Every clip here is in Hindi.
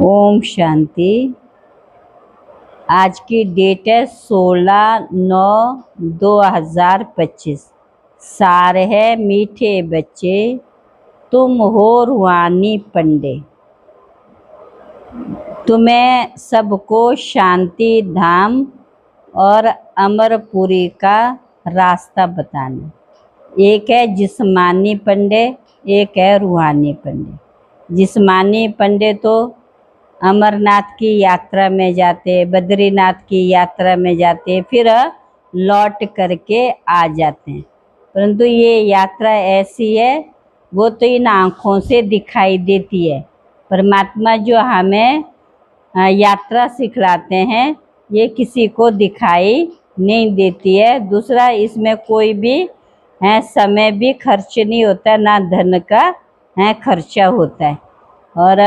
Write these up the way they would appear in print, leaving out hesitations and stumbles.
ओम शांति। आज की डेट है 16/9/2025। सार है मीठे बच्चे, तुम हो रूहानी पंडे। तुम्हें सबको शांति धाम और अमरपुरी का रास्ता बताना। एक है जिस्मानी पंडे, एक है रूहानी पंडे। जिस्मानी पंडे तो अमरनाथ की यात्रा में जाते, बद्रीनाथ की यात्रा में जाते, फिर लौट करके आ जाते हैं। परंतु ये यात्रा ऐसी है, वो तो इन आँखों से दिखाई देती है। परमात्मा जो हमें यात्रा सिखलाते हैं, ये किसी को दिखाई नहीं देती है। दूसरा, इसमें कोई भी समय भी खर्च नहीं होता, ना धन का खर्चा होता है। और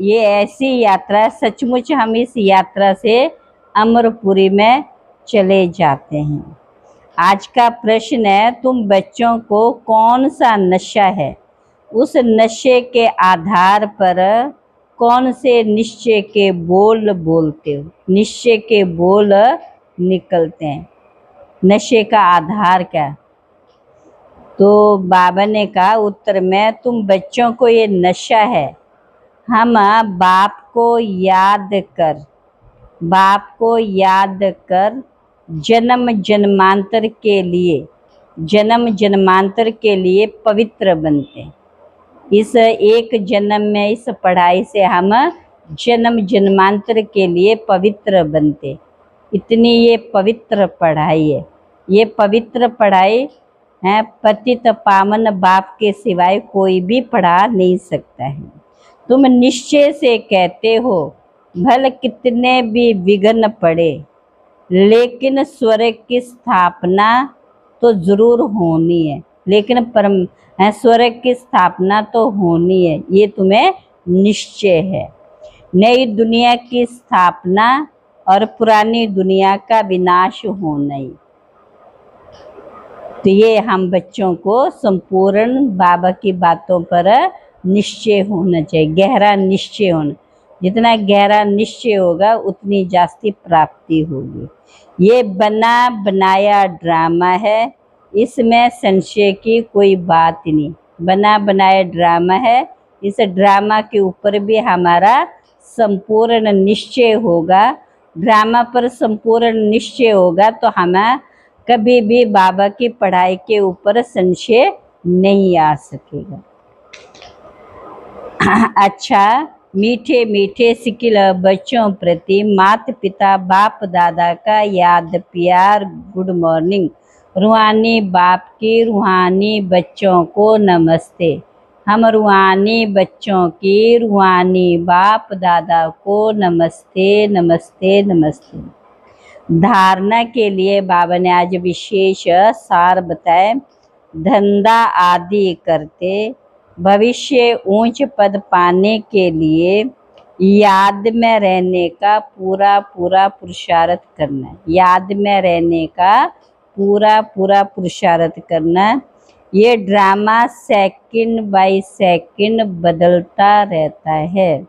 ये ऐसी यात्रा, सचमुच हम इस यात्रा से अमरपुरी में चले जाते हैं। आज का प्रश्न है, तुम बच्चों को कौन सा नशा है, उस नशे के आधार पर कौन से निश्चय के बोल बोलते हो। निश्चय के बोल निकलते हैं। नशे का आधार क्या? तो बाबा ने कहा उत्तर में, तुम बच्चों को ये नशा है, हम बाप को याद कर जन्म जन्मांतर के लिए पवित्र बनते हैं। इस एक जन्म में, इस पढ़ाई से हम जन्म जन्मांतर के लिए पवित्र बनते। इतनी ये पवित्र पढ़ाई है। ये पवित्र पढ़ाई है, पतित पावन बाप के सिवाय कोई भी पढ़ा नहीं सकता है। तुम निश्चय से कहते हो, भले कितने भी विघ्न पड़े, लेकिन स्वर्ग की स्थापना तो जरूर होनी है। लेकिन परम स्वर्ग की स्थापना तो होनी है, ये तुम्हें निश्चय है। नई दुनिया की स्थापना और पुरानी दुनिया का विनाश होना ही। तो ये हम बच्चों को संपूर्ण बाबा की बातों पर निश्चय होना चाहिए, गहरा निश्चय होना। जितना गहरा निश्चय होगा, उतनी जास्ती प्राप्ति होगी। ये बना बनाया ड्रामा है, इसमें संशय की कोई बात नहीं। बना बनाया ड्रामा है, इस ड्रामा के ऊपर भी हमारा संपूर्ण निश्चय होगा। ड्रामा पर संपूर्ण निश्चय होगा तो हमें कभी भी बाबा की पढ़ाई के ऊपर संशय नहीं आ सकेगा। अच्छा, मीठे मीठे सिकिल बच्चों प्रति माता पिता बाप दादा का याद प्यार गुड मॉर्निंग। रूहानी बाप की रूहानी बच्चों को नमस्ते। हम रूहानी बच्चों की रूहानी बाप दादा को नमस्ते नमस्ते नमस्ते। धारणा के लिए बाबा ने आज विशेष सार बताए। धंधा आदि करते, भविष्य ऊंच पद पाने के लिए याद में रहने का पूरा पुरुषार्थ करना है। याद में रहने का पूरा पुरुषार्थ करना। ये ड्रामा सेकंड बाय सेकंड बदलता रहता है,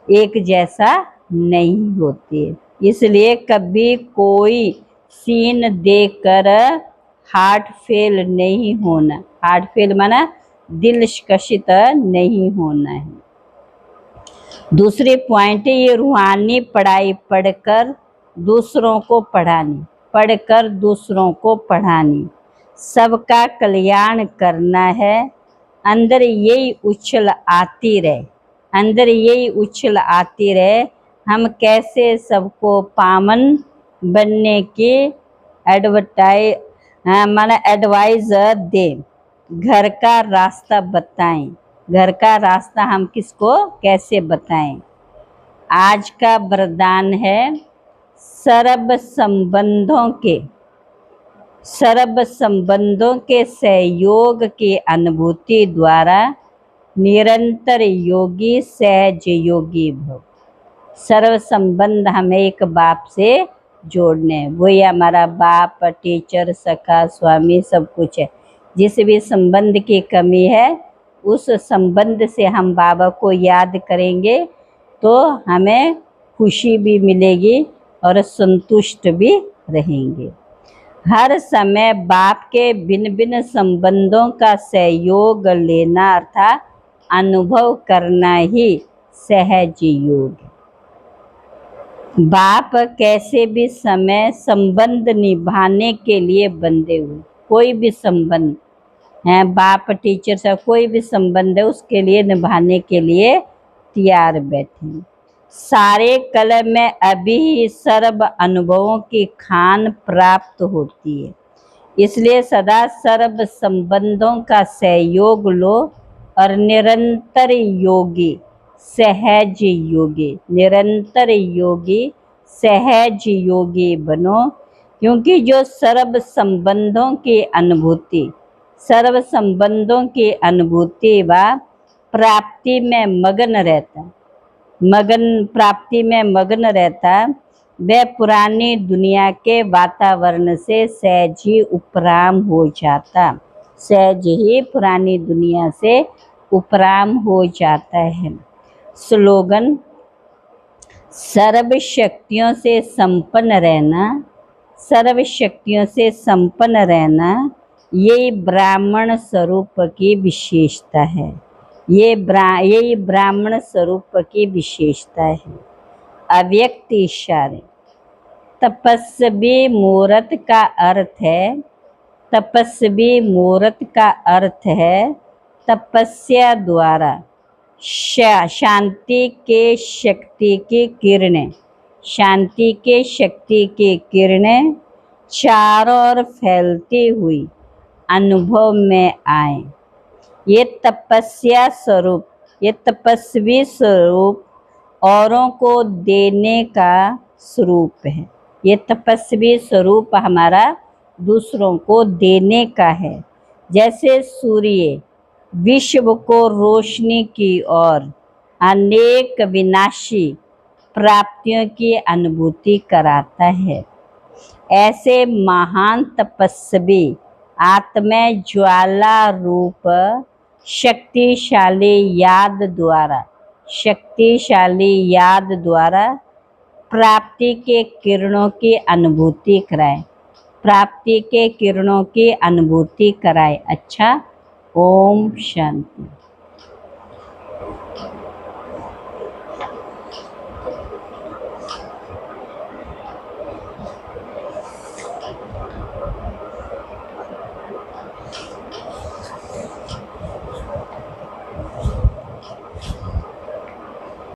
एक जैसा नहीं होती। इसलिए कभी कोई सीन देखकर हार्ट फेल नहीं होना। हार्ट फेल माना दिल शिकस्त नहीं होना है। दूसरी पॉइंट है, ये रूहानी पढ़ाई पढ़कर दूसरों को पढ़ानी, सबका कल्याण करना है। अंदर यही उछल आती रहे, हम कैसे सबको पावन बनने की एडवाइस दें, घर का रास्ता बताएं। घर का रास्ता हम किसको कैसे बताएं। आज का वरदान है, सर्व संबंधों के सहयोग की अनुभूति द्वारा निरंतर योगी सहज योगी भव। सर्व संबंध हमें एक बाप से जोड़ने हैं। वही हमारा बाप, टीचर, सखा, स्वामी सब कुछ है। जिस भी संबंध की कमी है, उस संबंध से हम बाबा को याद करेंगे तो हमें खुशी भी मिलेगी और संतुष्ट भी रहेंगे। हर समय बाप के भिन्न भिन्न संबंधों का सहयोग लेना अर्थात अनुभव करना ही सहज योग है। बाप कैसे भी समय संबंध निभाने के लिए बंधे हुए, कोई भी संबंध है, बाप टीचर से कोई भी संबंध है, उसके लिए निभाने के लिए तैयार बैठे। सारे कल में अभी ही सर्व अनुभवों की खान प्राप्त होती है, इसलिए सदा सर्व संबंधों का सहयोग लो और निरंतर योगी सहज योगी, निरंतर योगी सहज योगी बनो। क्योंकि जो सर्व संबंधों की अनुभूति, सर्व संबंधों की अनुभूति व प्राप्ति में मगन रहता, प्राप्ति में मगन रहता, वह पुरानी दुनिया के वातावरण से सहज ही उपराम हो जाता, सहज ही पुरानी दुनिया से उपराम हो जाता है। स्लोगन: सर्व शक्तियों से संपन्न रहना, सर्व शक्तियों से संपन्न रहना यही ब्राह्मण स्वरूप की विशेषता है, यही ब्राह्मण स्वरूप की विशेषता है। अव्यक्त इशारे: तपस्वी मूर्त का अर्थ है, तपस्वी मूर्त का अर्थ है तपस्या द्वारा शांति के शक्ति की किरणें, शांति के शक्ति की किरणें चारों ओर फैलती हुई अनुभव में आए। ये तपस्या स्वरूप, ये तपस्वी स्वरूप औरों को देने का स्वरूप है, ये तपस्वी स्वरूप हमारा दूसरों को देने का है। जैसे सूर्य विश्व को रोशनी की ओर अनेक विनाशी प्राप्तियों की अनुभूति कराता है, ऐसे महान तपस्वी आत्मा ज्वाला रूप शक्तिशाली याद द्वारा, शक्तिशाली याद द्वारा प्राप्ति के किरणों की अनुभूति कराए, प्राप्ति के किरणों की अनुभूति कराए। अच्छा, ओम शांति।